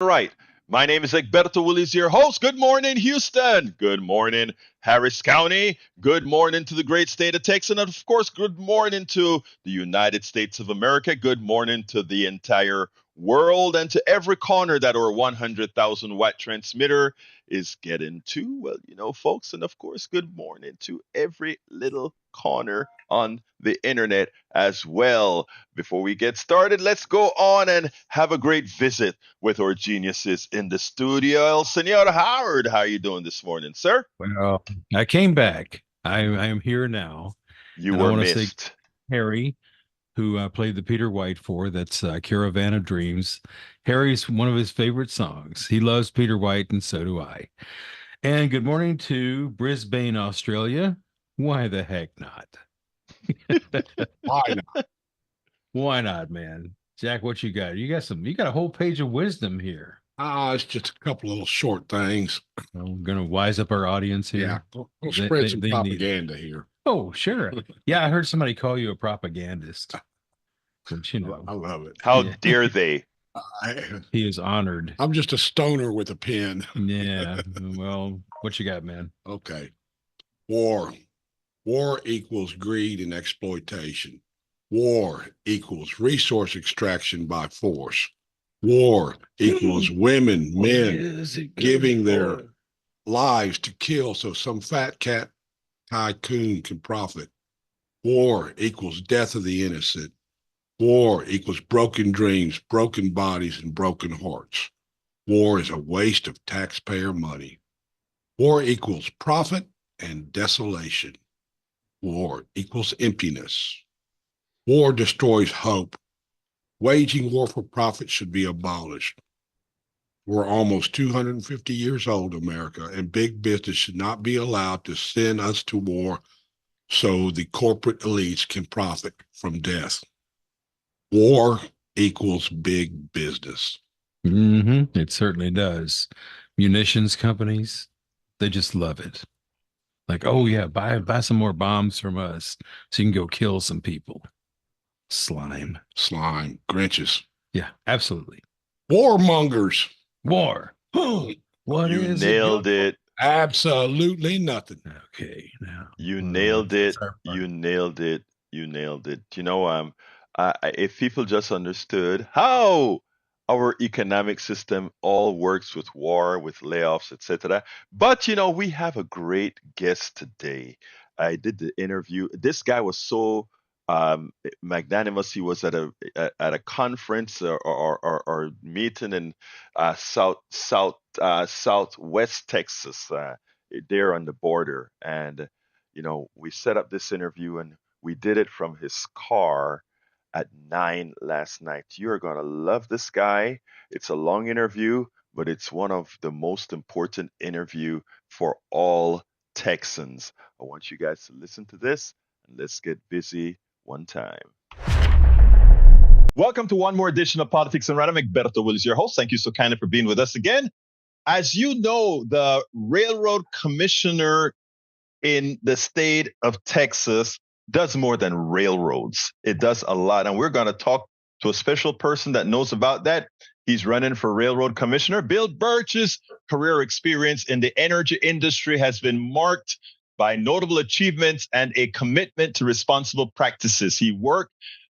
Right. My name is Egberto Willis, your host. Good morning, Houston. Good morning, Harris County. Good morning to the great state of Texas. And of course, good morning to the United States of America. Good morning to the entire world and to every corner that our 100,000 watt transmitter is getting to. Well, folks. And of course, good morning to every little corner on the internet as well. Before we get started, let's go on and have a great visit with our geniuses in the studio. El Senor Howard, how are you doing this morning, sir? Well, I came back. I am here now, You and I were want to say missed. Harry, who I played the Peter White for. That's Caravan of Dreams. Harry's one of his favorite songs. He loves Peter White, and so do I. And good morning to Brisbane, Australia. Why the heck not? Why not? Why not, man? Jack, what you got? You got a whole page of wisdom here. It's just a couple little short things. I'm gonna wise up our audience Yeah, here. we'll spread some They need it. propaganda here. Oh, sure. Yeah, I heard somebody call you a propagandist. But I love it. How yeah, dare they? I, he is honored. I'm just a stoner with a pen. Yeah. Well, what you got, man? Okay. War. War equals greed and exploitation. War equals resource extraction by force. War equals women, men giving their lives to kill so some fat cat tycoon can profit. War equals death of the innocent. War equals broken dreams, broken bodies, and broken hearts. War is a waste of taxpayer money. War equals profit and desolation. War equals emptiness. War destroys hope. Waging war for profit should be abolished. We're almost 250 years old, America, and big business should not be allowed to send us to war so the corporate elites can profit from death. War equals big business. It certainly does. Munitions companies, they just love it. Like, oh yeah, buy some more bombs from us so you can go kill some people. Slime. Slime, Grinches, Yeah, absolutely. warmongers. War. What You is it good nailed for? it. Absolutely nothing. Okay, now. You nailed it. Sorry. You nailed it. You nailed it. If people just understood how our economic system all works with war, with layoffs, etc. But we have a great guest today. I did the interview. This guy was so magnanimous. He was at a conference or meeting in southwest Texas, there on the border, and we set up this interview and we did it from his car at 9 last night. You're going to love this guy. It's a long interview, but it's one of the most important interview for all Texans. I want you guys to listen to this and let's get busy one time. Welcome to one more edition of Politics and Random. Egberto Willis, your host. Thank you so kindly for being with us again. As you know, the railroad commissioner in the state of Texas does more than railroads. It does a lot. And we're going to talk to a special person that knows about that. He's running for railroad commissioner. Bill Burch's career experience in the energy industry has been marked by notable achievements and a commitment to responsible practices. His work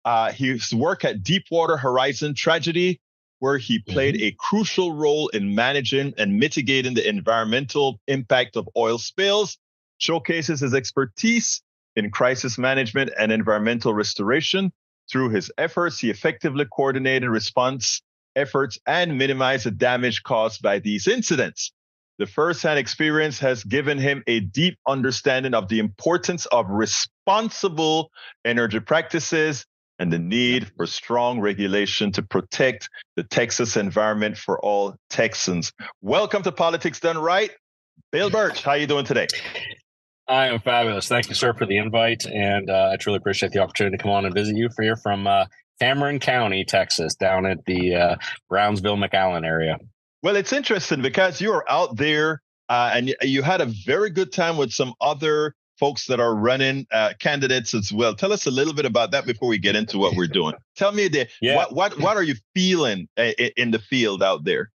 at Deepwater Horizon tragedy, where he played a crucial role in managing and mitigating the environmental impact of oil spills, showcases his expertise in crisis management and environmental restoration. Through his efforts, he effectively coordinated response efforts and minimized the damage caused by these incidents. The first-hand experience has given him a deep understanding of the importance of responsible energy practices and the need for strong regulation to protect the Texas environment for all Texans. Welcome to Politics Done Right. Bill Burch, how are you doing today? I am fabulous. Thank you, sir, for the invite. And I truly appreciate the opportunity to come on and visit you here from Cameron County, Texas, down at the Brownsville, McAllen area. Well, it's interesting because you're out there and you had a very good time with some other folks that are running candidates as well. Tell us a little bit about that before we get into what we're doing. Tell me what are you feeling in the field out there?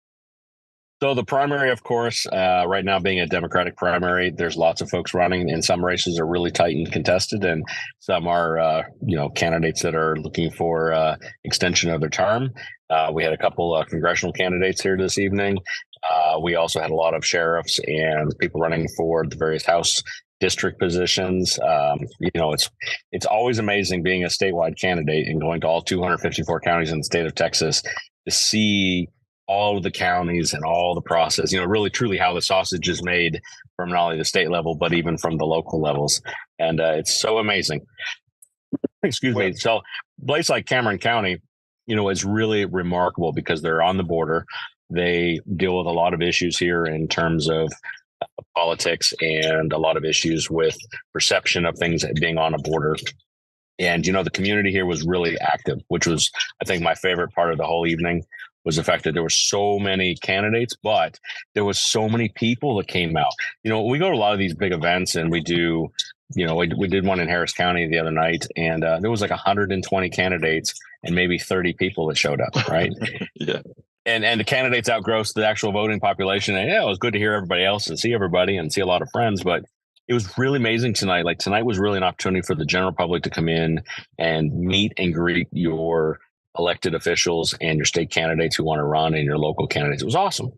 So the primary, of course, right now being a Democratic primary, there's lots of folks running, and some races are really tight and contested, and some are, candidates that are looking for extension of their term. We had a couple congressional candidates here this evening. We also had a lot of sheriffs and people running for the various House district positions. It's always amazing being a statewide candidate and going to all 254 counties in the state of Texas to see all of the counties and all the process, really truly how the sausage is made from not only the state level, but even from the local levels. And it's so amazing. Excuse me. So a place like Cameron County, is really remarkable because they're on the border. They deal with a lot of issues here in terms of politics and a lot of issues with perception of things being on a border. And, the community here was really active, which was, I think, my favorite part of the whole evening was the fact that there were so many candidates, but there was so many people that came out. We go to a lot of these big events and we do, we did one in Harris County the other night, and there was like 120 candidates and maybe 30 people that showed up, right? Yeah. And the candidates outgrossed the actual voting population. And it was good to hear everybody else and see everybody and see a lot of friends, but it was really amazing tonight. Like tonight was really an opportunity for the general public to come in and meet and greet your elected officials and your state candidates who want to run and your local candidates. It was awesome.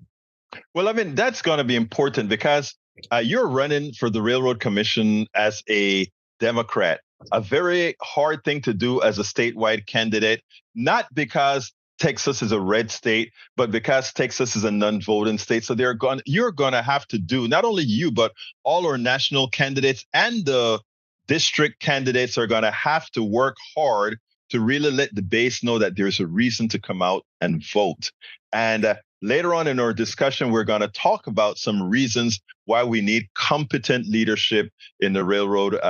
Well, that's going to be important because you're running for the Railroad Commission as a Democrat, a very hard thing to do as a statewide candidate, not because Texas is a red state, but because Texas is a non-voting state. So you're going to have to do, not only you, but all our national candidates and the district candidates are going to have to work hard to really let the base know that there's a reason to come out and vote. And later on in our discussion, we're going to talk about some reasons why we need competent leadership in the Railroad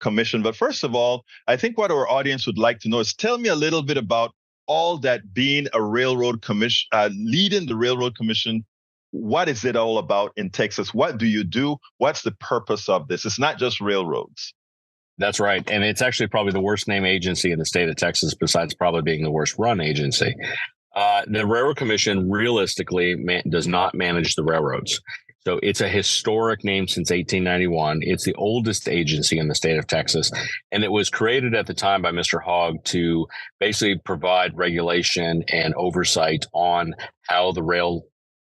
Commission. But first of all, I think what our audience would like to know is tell me a little bit about all that being a Railroad Commission, leading the Railroad Commission. What is it all about in Texas? What do you do? What's the purpose of this? It's not just railroads. That's right. And it's actually probably the worst named agency in the state of Texas, besides probably being the worst run agency. The Railroad Commission realistically does not manage the railroads. So it's a historic name since 1891. It's the oldest agency in the state of Texas. And it was created at the time by Mr. Hogg to basically provide regulation and oversight on how the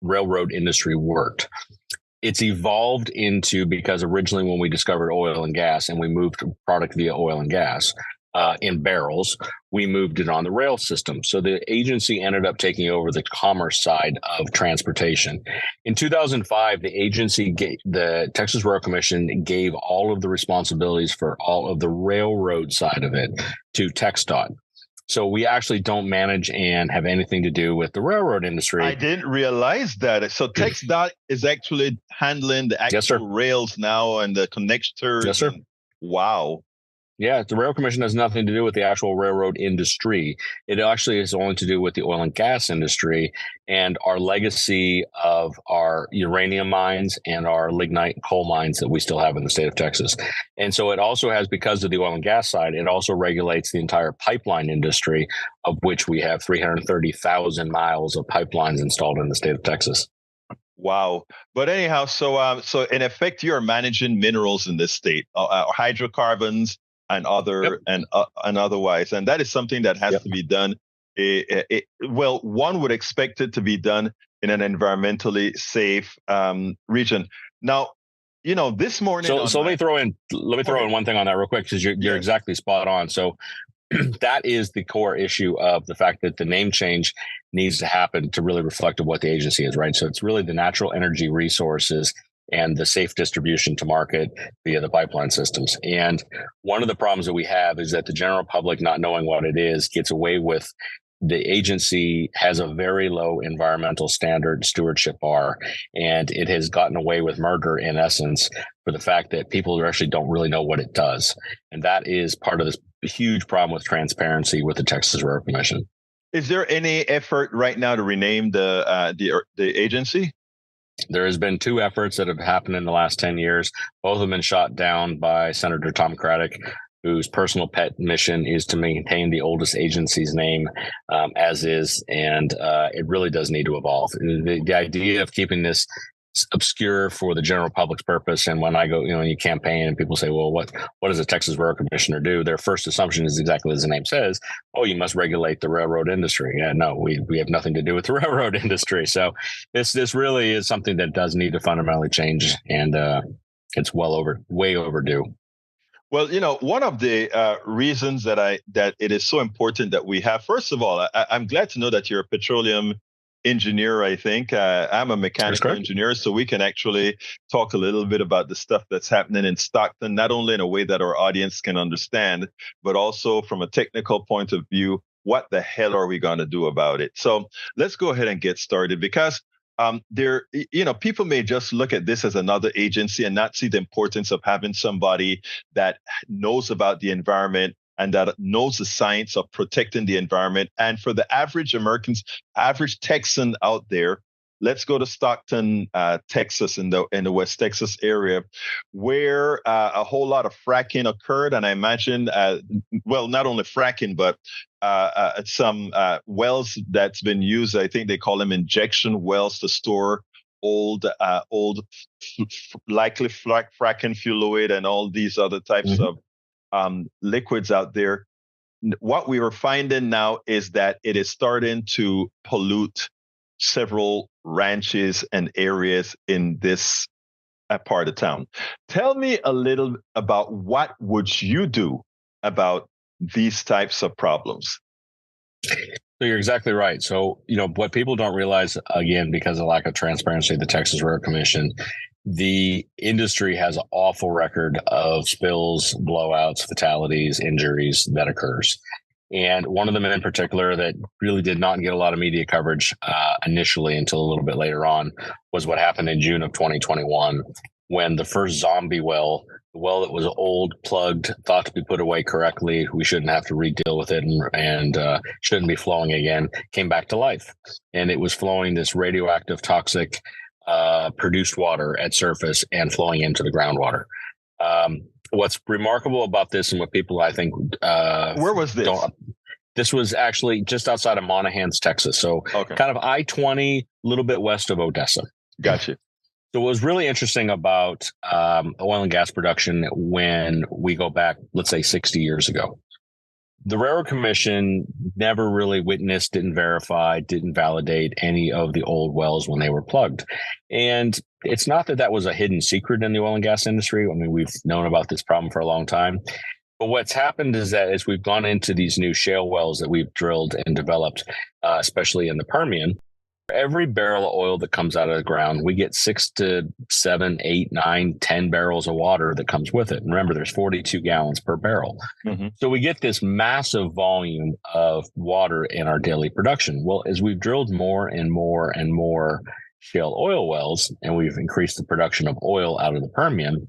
railroad industry worked. It's evolved into, because originally when we discovered oil and gas and we moved product via oil and gas in barrels, we moved it on the rail system. So the agency ended up taking over the commerce side of transportation. In 2005, the Texas Railroad Commission gave all of the responsibilities for all of the railroad side of it to TxDOT. So we actually don't manage and have anything to do with the railroad industry. I didn't realize that. So TxDOT is actually handling the actual rails now and the connectors. Yes, sir. Wow. Yeah, the Railroad Commission has nothing to do with the actual railroad industry. It actually is only to do with the oil and gas industry and our legacy of our uranium mines and our lignite coal mines that we still have in the state of Texas. And so it also has, because of the oil and gas side, it also regulates the entire pipeline industry, of which we have 330,000 miles of pipelines installed in the state of Texas. Wow. But anyhow, so in effect, you're managing minerals in this state, hydrocarbons, and otherwise, and that is something that has to be done. One would expect it to be done in an environmentally safe region. Now, this morning. So let me throw in one thing on that real quick, because you're exactly spot on. So that is the core issue of the fact that the name change needs to happen to really reflect what the agency is, right? So it's really the natural energy resources and the safe distribution to market via the pipeline systems. And one of the problems that we have is that the general public, not knowing what it is, gets away with, the agency has a very low environmental standard stewardship bar, and it has gotten away with murder in essence for the fact that people actually don't really know what it does. And that is part of this huge problem with transparency with the Texas Railroad Commission. Is there any effort right now to rename the agency? There has been two efforts that have happened in the last 10 years. Both have been shot down by Senator Tom Craddock. whose personal pet mission is to maintain the oldest agency's name as is, and it really does need to evolve. The idea of keeping this obscure for the general public's purpose, and when I go, you campaign and people say, well, what does a Texas Railroad Commissioner do? Their first assumption is exactly as the name says, oh, you must regulate the railroad industry. Yeah, no, we have nothing to do with the railroad industry. So this really is something that does need to fundamentally change, and it's way overdue. Well, one of the reasons that it is so important that we have, first of all, I'm glad to know that you're a petroleum engineer. I think I'm a mechanical engineer, so we can actually talk a little bit about the stuff that's happening in Stockton, not only in a way that our audience can understand, but also from a technical point of view. What the hell are we going to do about it? So let's go ahead and get started, because people may just look at this as another agency and not see the importance of having somebody that knows about the environment and that knows the science of protecting the environment. And for the average average Texan out there, let's go to Stockton, Texas, in the West Texas area, where a whole lot of fracking occurred. And I imagine, not only fracking, but some wells that's been used. I think they call them injection wells to store old likely fracking fluid and all these other types of liquids out there. What we are finding now is that it is starting to pollute several ranches and areas in this part of town. Tell me a little about what would you do about these types of problems. So you're exactly right. So, what people don't realize, again, because of lack of transparency, the Texas Railroad Commission, the industry has an awful record of spills, blowouts, fatalities, injuries that occurs. And one of them in particular that really did not get a lot of media coverage initially until a little bit later on was what happened in June of 2021, when the first zombie well, the well that was old, plugged, thought to be put away correctly, we shouldn't have to re-deal with it and shouldn't be flowing again, came back to life. And it was flowing this radioactive, toxic, produced water at surface and flowing into the groundwater. What's remarkable about this, and what people, I think, where was this? This was actually just outside of Monahans, Texas. So kind of I-20, a little bit west of Odessa. Gotcha. So what was really interesting about oil and gas production when we go back, let's say 60 years ago, the Railroad Commission never really witnessed, didn't verify, didn't validate any of the old wells when they were plugged. And it's not that was a hidden secret in the oil and gas industry. I mean, we've known about this problem for a long time. But what's happened is that as we've gone into these new shale wells that we've drilled and developed, especially in the Permian, every barrel of oil that comes out of the ground, we get 6 to 7, 8, 9, 10 barrels of water that comes with it. And remember, there's 42 gallons per barrel. So we get this massive volume of water in our daily production. Well, as we've drilled more and more and more shale oil wells, and we've increased the production of oil out of the Permian,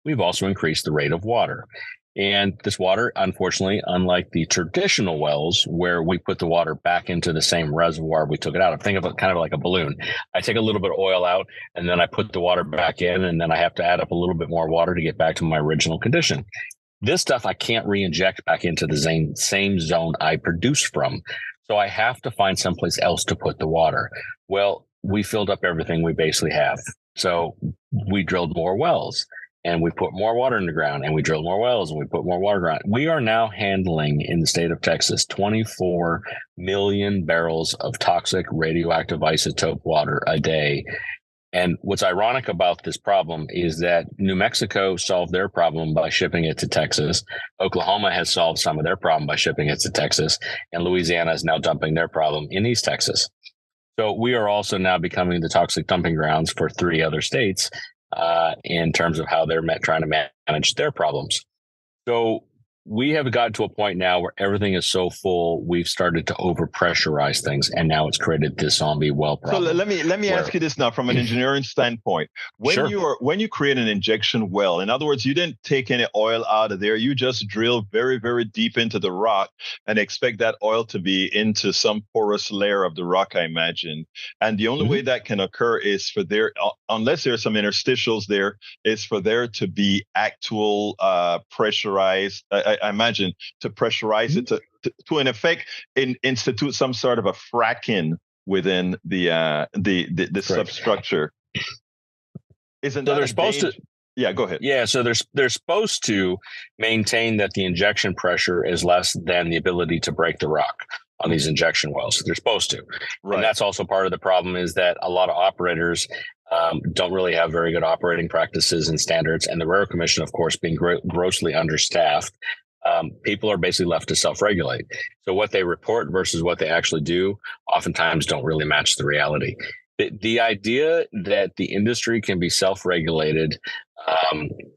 we've also increased the rate of water. And this water, unfortunately, unlike the traditional wells where we put the water back into the same reservoir we took it out of, think of it kind of like a balloon. I take a little bit of oil out and then I put the water back in, and then I have to add up a little bit more water to get back to my original condition. This stuff I can't re-inject back into the same zone I produced from. So I have to find someplace else to put the water. Well, we filled up everything we basically have. So we drilled more wells. And we put more water in the ground, and we drill more wells, and we put more water around. We are now handling in the state of Texas 24 million barrels of toxic radioactive isotope water a day. And what's ironic about this problem is that New Mexico solved their problem by shipping it to Texas. Oklahoma has solved some of their problem by shipping it to Texas, and Louisiana is now dumping their problem in East Texas. So we are also now becoming the toxic dumping grounds for 3 other states. In terms of how they're trying to manage their problems. So we have gotten to a point now where everything is so full, we've started to overpressurize things, and now it's created this zombie well problem. So let me ask you this now from an engineering standpoint. When you create an injection well, in other words, you didn't take any oil out of there, you just drill very, very deep into the rock and expect that oil to be into some porous layer of the rock, I imagine. And the only way that can occur is for there, unless there's some interstitials there, is for there to be actual pressurized, I imagine, to pressurize it to in effect institute some sort of a fracking within the substructure. Isn't that they're supposed to? Yeah, go ahead. Yeah, so they're supposed to maintain that the injection pressure is less than the ability to break the rock on these injection wells. They're supposed to. Right. And that's also part of the problem, is that a lot of operators don't really have very good operating practices and standards. And the Railroad Commission, of course, being grossly understaffed, people are basically left to self-regulate. So what they report versus what they actually do oftentimes don't really match the reality. The idea that the industry can be self-regulated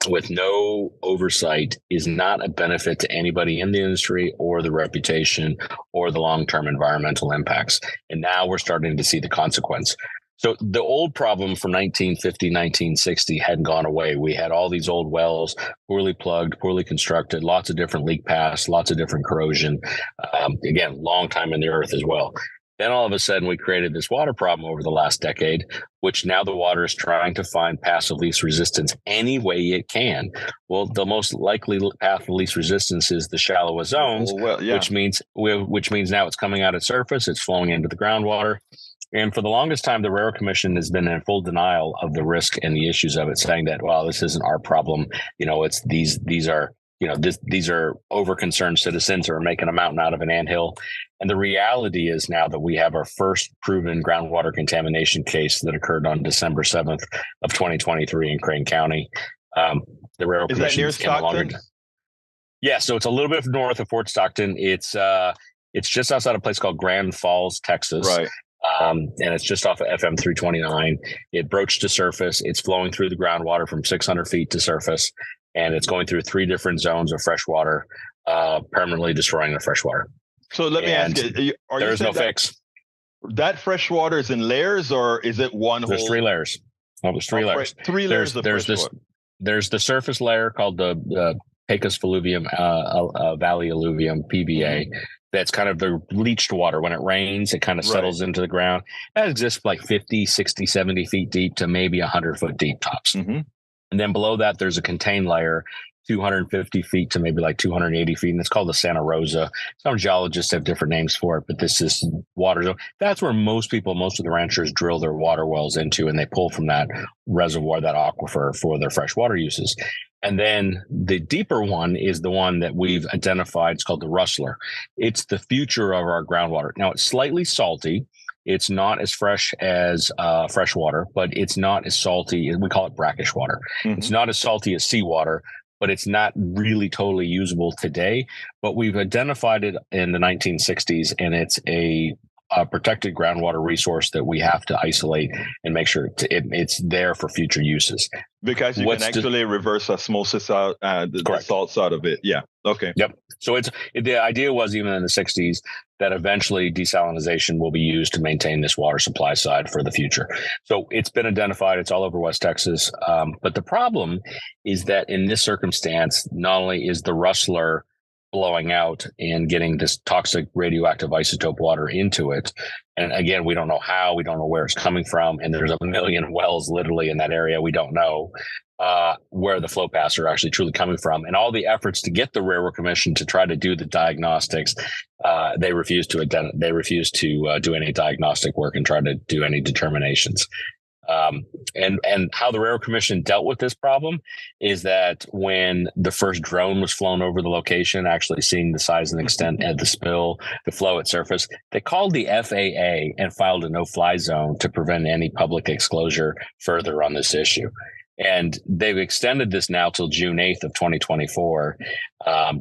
with no oversight is not a benefit to anybody in the industry or the reputation or the long-term environmental impacts. And now we're starting to see the consequence. So the old problem from 1950, 1960 hadn't gone away. We had all these old wells, poorly plugged, poorly constructed, lots of different leak paths, lots of different corrosion. Again, long time in the earth as well. Then all of a sudden, we created this water problem over the last decade, which now the water is trying to find paths of least resistance any way it can. Well, the most likely path of least resistance is the shallowest zones, which means now it's coming out at surface, it's flowing into the groundwater. And for the longest time, the Railroad Commission has been in full denial of the risk and the issues of it, saying that, well, this isn't our problem. It's these are over-concerned citizens who are making a mountain out of an anthill. And the reality is now that we have our first proven groundwater contamination case that occurred on December 7th of 2023 in Crane County. The Railroad Commission near Stockton? Yeah, so it's a little bit north of Fort Stockton. It's just outside a place called Grand Falls, Texas. Right. And it's just off of FM 329. It broached to surface. It's flowing through the groundwater from 600 feet to surface, and it's going through 3 different zones of fresh water, permanently destroying the fresh water. So let me ask you, there's no fix. That fresh water is in layers, or is it one There's whole? 3 layers. Well, there's 3 layers. 3 layers of fresh water. There's the surface layer called the Pecos Fluvium Valley Alluvium, PVA. That's kind of the leached water. When it rains, it kind of settles into the ground. That exists like 50, 60, 70 feet deep to maybe 100 foot deep tops. And then below that, there's a contained layer, 250 feet to maybe like 280 feet. And it's called the Santa Rosa. Some geologists have different names for it, but this is water. That's where most of the ranchers drill their water wells into, and they pull from that reservoir, that aquifer, for their fresh water uses. And then the deeper one is the one that we've identified. It's called the Rustler. It's the future of our groundwater. Now, it's slightly salty. It's not as fresh as fresh water, but it's not as salty. We call it brackish water. It's not as salty as seawater, but it's not really totally usable today. But we've identified it in the 1960s, and it's a protected groundwater resource that we have to isolate and make sure it's there for future uses. Because you can actually reverse osmosis out, the salts out of it. Yeah. Okay. Yep. So the idea was, even in the 60s, that eventually desalination will be used to maintain this water supply side for the future. So it's been identified. It's all over West Texas. But the problem is that in this circumstance, not only is the Rustler blowing out and getting this toxic radioactive isotope water into it, and again, we don't know how, we don't know where it's coming from, and there's a million wells literally in that area. We don't know where the flow paths are actually truly coming from, and all the efforts to get the Railroad Commission to try to do the diagnostics, they refuse to do any diagnostic work and try to do any determinations. And how the Railroad Commission dealt with this problem is that when the first drone was flown over the location, actually seeing the size and extent of the spill, the flow at surface, they called the FAA and filed a no-fly zone to prevent any public exposure further on this issue. And they've extended this now till June 8th of 2024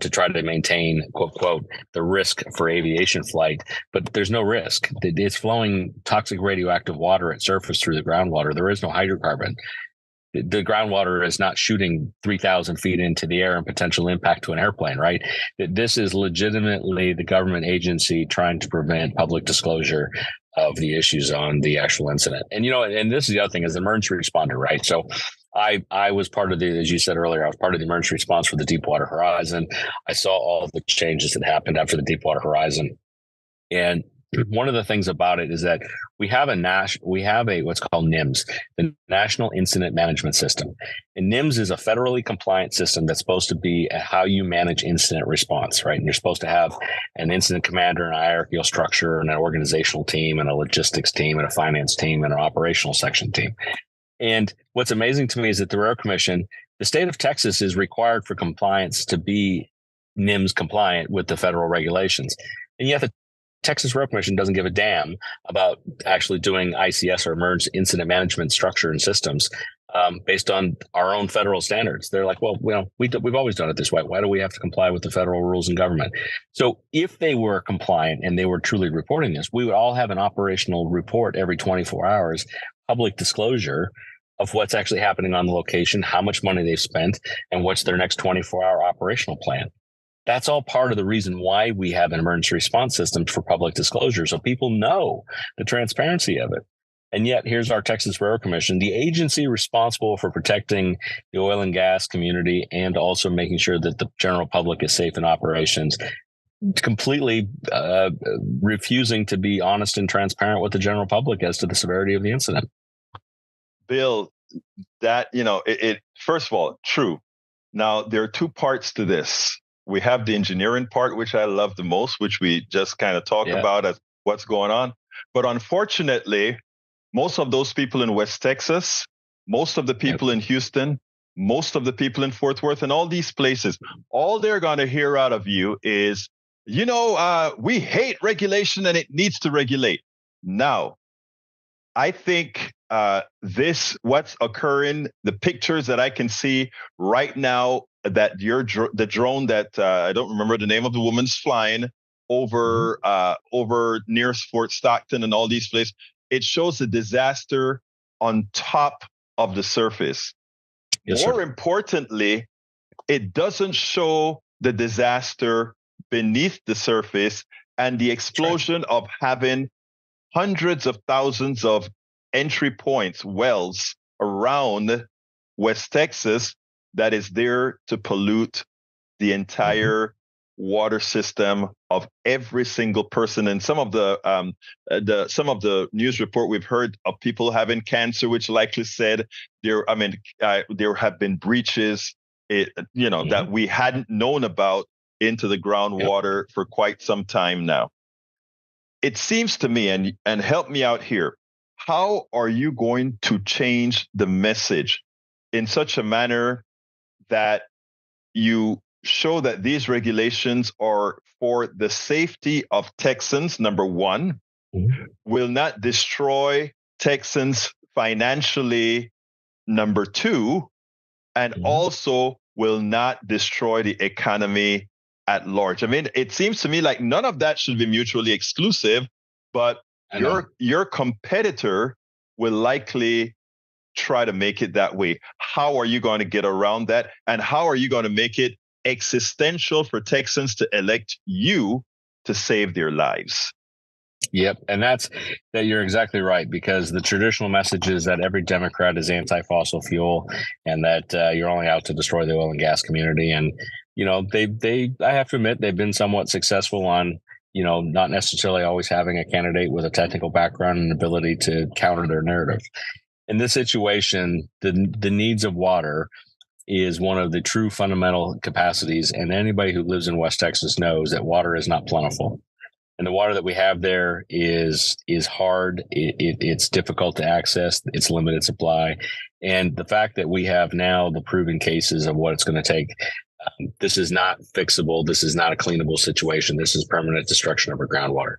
to try to maintain, quote, quote, the risk for aviation flight. But there's no risk. It's flowing toxic radioactive water at surface through the groundwater. There is no hydrocarbon. the groundwater is not shooting 3,000 feet into the air and potential impact to an airplane, right? This is legitimately the government agency trying to prevent public disclosure of the issues on the actual incident. And, and this is the other thing, is the emergency responder, right? So I was part of as you said earlier, I was part of the emergency response for the Deepwater Horizon. I saw all of the changes that happened after the Deepwater Horizon. And one of the things about it is that we have a what's called NIMS, the National Incident Management System. And NIMS is a federally compliant system that's supposed to be how you manage incident response, right? And you're supposed to have an incident commander, and a hierarchical structure, and an organizational team, and a logistics team, and a finance team, and an operational section team. And what's amazing to me is that the Railroad Commission, the state of Texas, is required for compliance to be NIMS compliant with the federal regulations. And yet the Texas Railroad Commission doesn't give a damn about actually doing ICS, or emergency incident management structure and systems, based on our own federal standards. They're like, well, we've always done it this way. Why do we have to comply with the federal rules and government? So if they were compliant and they were truly reporting this, we would all have an operational report every 24 hours, public disclosure of what's actually happening on the location, how much money they've spent, and what's their next 24-hour operational plan. That's all part of the reason why we have an emergency response system for public disclosure, so people know the transparency of it. And yet here's our Texas Railroad Commission, the agency responsible for protecting the oil and gas community and also making sure that the general public is safe in operations, completely refusing to be honest and transparent with the general public as to the severity of the incident. Bill, that, it first of all, true. Now, there are two parts to this. We have the engineering part, which I love the most, which we just kind of talk about as what's going on. But unfortunately, most of those people in West Texas, most of the people in Houston, most of the people in Fort Worth, and all these places, all they're going to hear out of you is, we hate regulation and it needs to regulate. Now, I think what's occurring, the pictures that I can see right now, that the drone that I don't remember the name of the woman's flying over near Fort Stockton and all these places, it shows the disaster on top of the surface. Yes, More sir. importantly, it doesn't show the disaster beneath the surface and the explosion of having hundreds of thousands of entry points, wells around West Texas that is there to pollute the entire water system of every single person. And some of the news report we've heard of people having cancer, which likely said there have been breaches, that we hadn't known about into the groundwater for quite some time now. It seems to me, and help me out here, how are you going to change the message in such a manner that you show that these regulations are for the safety of Texans, number one, will not destroy Texans financially, number two, and also will not destroy the economy at large? I mean, it seems to me like none of that should be mutually exclusive, but your competitor will likely try to make it that way. How are you going to get around that? And how are you going to make it existential for Texans to elect you to save their lives? Yep. And that you're exactly right, because the traditional message is that every Democrat is anti-fossil fuel and that you're only out to destroy the oil and gas community. And, I have to admit, they've been somewhat successful on, not necessarily always having a candidate with a technical background and ability to counter their narrative. In this situation, the needs of water is one of the true fundamental capacities. And anybody who lives in West Texas knows that water is not plentiful. And the water that we have there is hard. It's difficult to access. It's limited supply. And the fact that we have now the proven cases of what it's going to take, this is not fixable. This is not a cleanable situation. This is permanent destruction of our groundwater.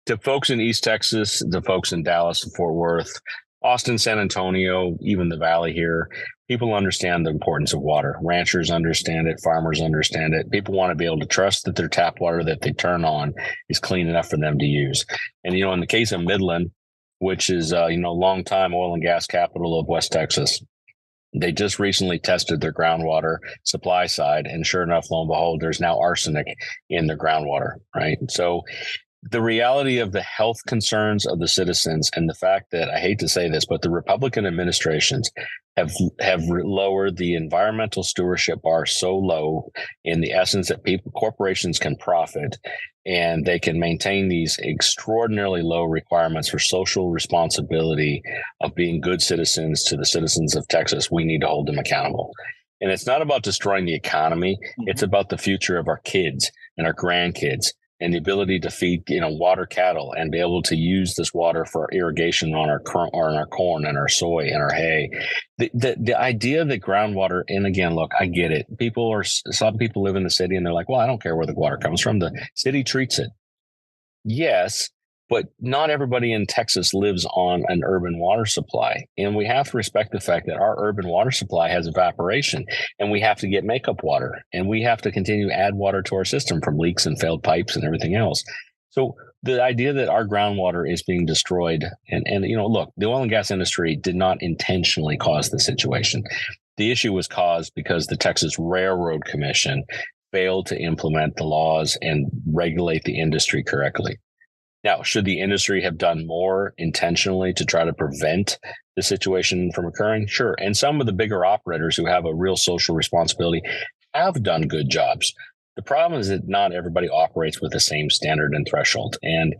To folks in East Texas, the folks in Dallas and Fort Worth, Austin, San Antonio, even the Valley here, people understand the importance of water. Ranchers understand it. Farmers understand it. People want to be able to trust that their tap water that they turn on is clean enough for them to use. And, in the case of Midland, which is, longtime oil and gas capital of West Texas, They just recently tested their groundwater supply side, and sure enough, lo and behold, there's now arsenic in their groundwater, right? So the reality of the health concerns of the citizens, and the fact that, I hate to say this, but the Republican administrations have lowered the environmental stewardship bar so low, in the essence that corporations can profit, and they can maintain these extraordinarily low requirements for social responsibility of being good citizens to the citizens of Texas. We need to hold them accountable. And it's not about destroying the economy. It's about the future of our kids and our grandkids, and the ability to feed, water cattle and be able to use this water for irrigation on our corn and our soy and our hay. The idea that groundwater, and again, look, I get it. Some people live in the city and they're like, well, I don't care where the water comes from. The city treats it. Yes, but not everybody in Texas lives on an urban water supply. And we have to respect the fact that our urban water supply has evaporation, and we have to get makeup water, and we have to continue to add water to our system from leaks and failed pipes and everything else. So the idea that our groundwater is being destroyed, and look, the oil and gas industry did not intentionally cause the situation. The issue was caused because the Texas Railroad Commission failed to implement the laws and regulate the industry correctly. Now, should the industry have done more intentionally to try to prevent the situation from occurring? Sure. And some of the bigger operators who have a real social responsibility have done good jobs. The problem is that not everybody operates with the same standard and threshold. And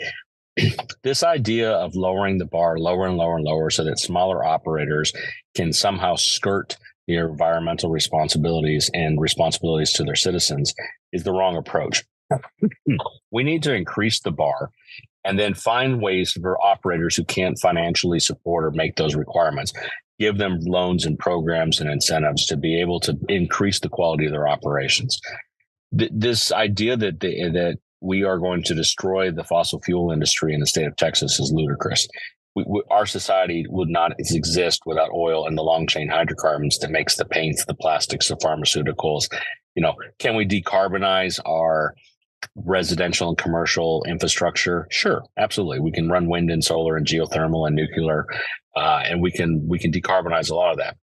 this idea of lowering the bar lower and lower and lower so that smaller operators can somehow skirt their environmental responsibilities and responsibilities to their citizens is the wrong approach. We need to increase the bar and then find ways for operators who can't financially support or make those requirements, give them loans and programs and incentives to be able to increase the quality of their operations. This idea that we are going to destroy the fossil fuel industry in the state of Texas is ludicrous. Our society would not exist without oil and the long chain hydrocarbons that makes the paints, the plastics, the pharmaceuticals. Can we decarbonize our residential and commercial infrastructure? Sure, absolutely. We can run wind and solar and geothermal and nuclear, and we can decarbonize a lot of that.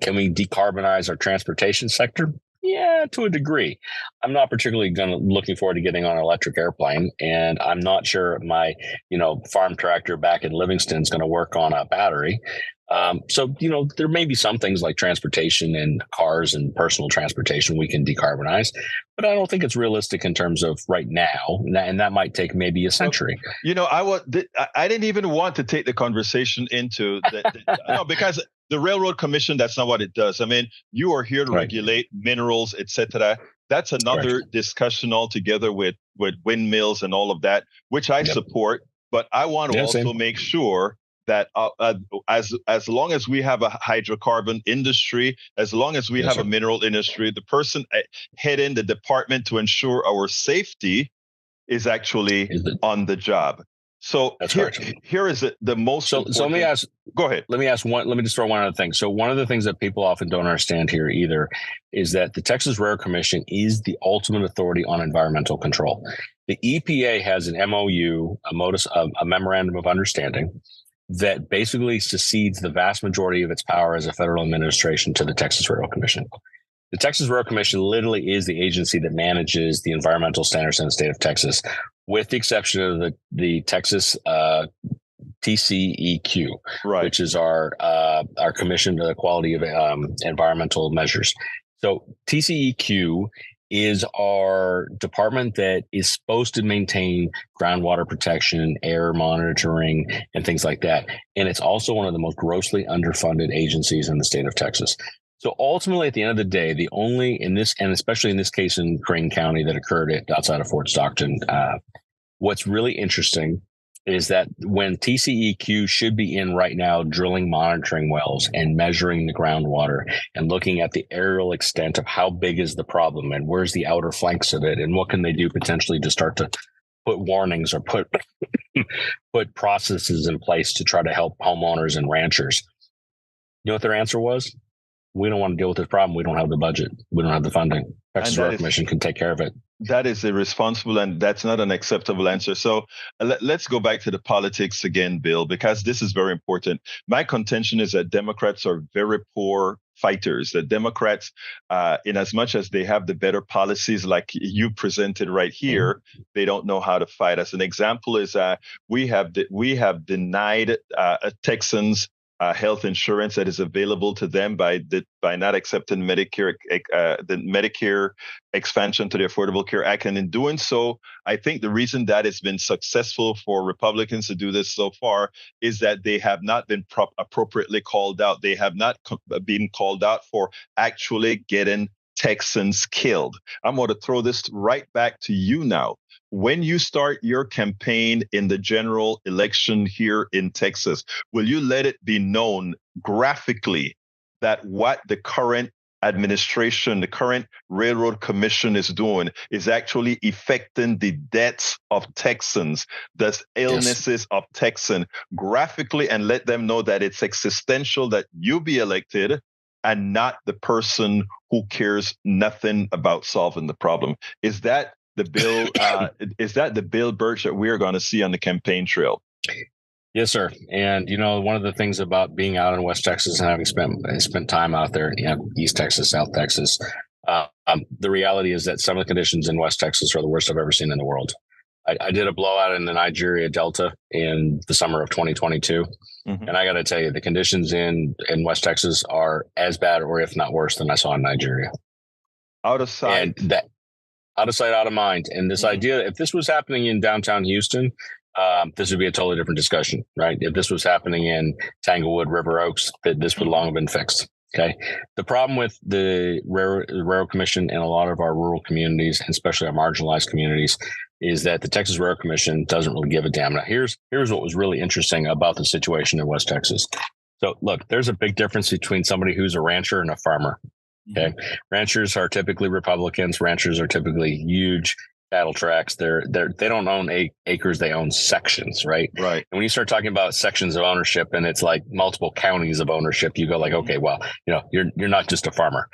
Can we decarbonize our transportation sector? Yeah, to a degree. I'm not particularly looking forward to getting on an electric airplane, and I'm not sure my farm tractor back in Livingston is going to work on a battery. So there may be some things like transportation and cars and personal transportation we can decarbonize, but I don't think it's realistic in terms of right now, and that might take maybe a century. I didn't even want to take the conversation into no, because the Railroad Commission, that's not what it does. I mean, you are here to regulate minerals, etc. That's another discussion altogether with windmills and all of that, which I support. But I want to also make sure that as long as we have a hydrocarbon industry, as long as we have a mineral industry, the person heading the department to ensure our safety is actually on the job. So here is the most. So let me ask. Go ahead. Let me just throw one other thing. So one of the things that people often don't understand here either is that the Texas Railroad Commission is the ultimate authority on environmental control. The EPA has an MOU, a memorandum of understanding, that basically succeeds the vast majority of its power as a federal administration to the Texas Railroad Commission. The Texas Railroad Commission literally is the agency that manages the environmental standards in the state of Texas, with the exception of the Texas TCEQ, which is our commission to the quality of environmental measures. So TCEQ is our department that is supposed to maintain groundwater protection, air monitoring, and things like that. And it's also one of the most grossly underfunded agencies in the state of Texas. So ultimately, at the end of the day, the only in this, and especially in this case in Crane County that occurred outside of Fort Stockton, what's really interesting is that when TCEQ should be in right now drilling monitoring wells and measuring the groundwater and looking at the aerial extent of how big is the problem and where's the outer flanks of it and what can they do potentially to start to put warnings or put processes in place to try to help homeowners and ranchers. You know what their answer was? We don't want to deal with this problem. We don't have the budget. We don't have the funding. Texas Railroad Commission can take care of it. That is irresponsible, and that's not an acceptable answer. So let's go back to the politics again, Bill, because this is very important. My contention is that Democrats are very poor fighters. The Democrats, in as much as they have the better policies like you presented right here, they don't know how to fight. As an example is we have denied Texans health insurance that is available to them by not accepting Medicare, the Medicare expansion to the Affordable Care Act. And in doing so, I think the reason that it's been successful for Republicans to do this so far is that they have not been appropriately called out. They have not been called out for actually getting Texans killed. I'm going to throw this right back to you now. When you start your campaign in the general election here in Texas, will you let it be known graphically that what the current administration, the current Railroad Commission is doing is actually affecting the deaths of Texans, the illnesses of Texans graphically, and let them know that it's existential that you be elected and not the person who cares nothing about solving the problem? Is that the bill? Is that the Bill Burch that we're going to see on the campaign trail? Yes, sir. And one of the things about being out in West Texas and having spent time out there, East Texas, South Texas, the reality is that some of the conditions in West Texas are the worst I've ever seen in the world. I did a blowout in the Nigeria Delta in the summer of 2022. Mm-hmm. And I got to tell you, the conditions in West Texas are as bad or if not worse than I saw in Nigeria. Out of sight. And out of sight, out of mind. And this idea, if this was happening in downtown Houston, this would be a totally different discussion, right? If this was happening in Tanglewood, River Oaks, this would long have been fixed. Okay. The problem with the Railroad Commission and a lot of our rural communities, and especially our marginalized communities, is that the Texas Railroad Commission doesn't really give a damn. Now, here's what was really interesting about the situation in West Texas. So, look, there's a big difference between somebody who's a rancher and a farmer. Okay, ranchers are typically Republicans. Ranchers are typically huge cattle tracts. They don't own acres; they own sections, right? Right. And when you start talking about sections of ownership, and it's like multiple counties of ownership, you go like, okay, well, you're not just a farmer.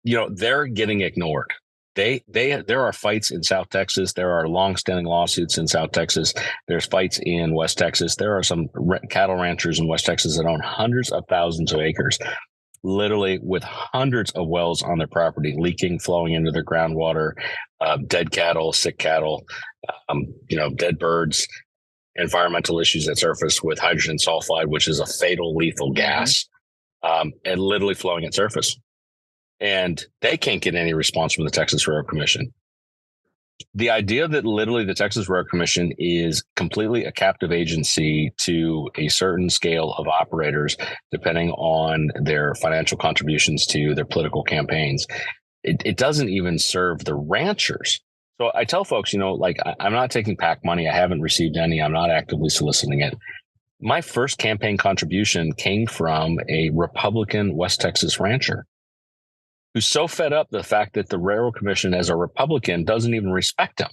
They're getting ignored. There are fights in South Texas. There are longstanding lawsuits in South Texas. There's fights in West Texas. There are some cattle ranchers in West Texas that own hundreds of thousands of acres, literally with hundreds of wells on their property, leaking, flowing into their groundwater, dead cattle, sick cattle, dead birds, environmental issues that surface with hydrogen sulfide, which is a fatal, lethal gas, and literally flowing at surface. And they can't get any response from the Texas Railroad Commission. The idea that literally the Texas Railroad Commission is completely a captive agency to a certain scale of operators, depending on their financial contributions to their political campaigns, it doesn't even serve the ranchers. So I tell folks, I'm not taking PAC money. I haven't received any. I'm not actively soliciting it. My first campaign contribution came from a Republican West Texas rancher who's so fed up the fact that the Railroad Commission as a Republican doesn't even respect him.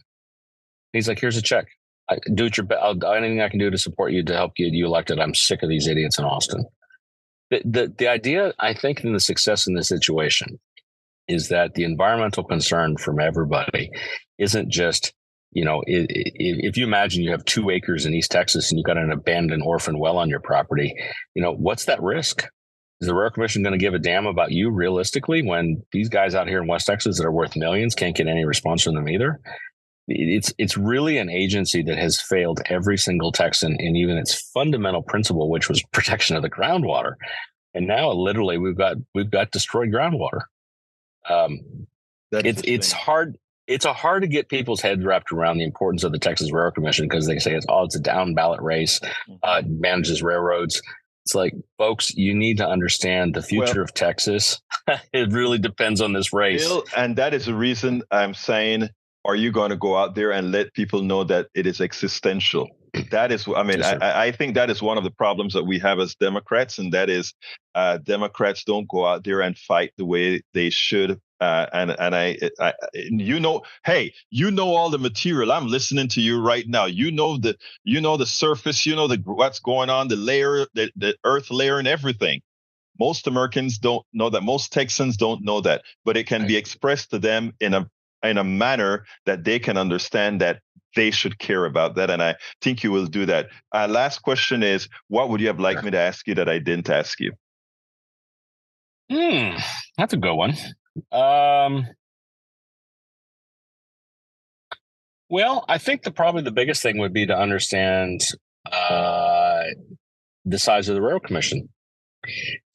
He's like, here's a check. I'll do anything I can do to support you to help get you elected. I'm sick of these idiots in Austin. The idea, I think, in the success in this situation is that the environmental concern from everybody isn't just, if you imagine you have 2 acres in East Texas and you've got an abandoned orphan well on your property, what's that risk? Is the Railroad Commission going to give a damn about you realistically when these guys out here in West Texas that are worth millions can't get any response from them either? It's really an agency that has failed every single Texan in even its fundamental principle, which was protection of the groundwater. And now literally we've got destroyed groundwater. It's hard. It's hard to get people's heads wrapped around the importance of the Texas Railroad Commission because they say it's a down ballot race, manages railroads. It's like, folks, you need to understand the future of Texas. It really depends on this race. Bill, and that is the reason I'm saying, are you going to go out there and let people know that it is existential? That is, I think that is one of the problems that we have as Democrats, and that is Democrats don't go out there and fight the way they should. Hey, you know all the material. I'm listening to you right now. You know the surface. What's going on, the layer, the earth layer, and everything. Most Americans don't know that. Most Texans don't know that. But it can be expressed to them in a manner that they can understand that they should care about that. And I think you will do that. Last question is, what would you have liked me to ask you that I didn't ask you? That's a good one. Well, I think probably the biggest thing would be to understand the size of the Railroad Commission.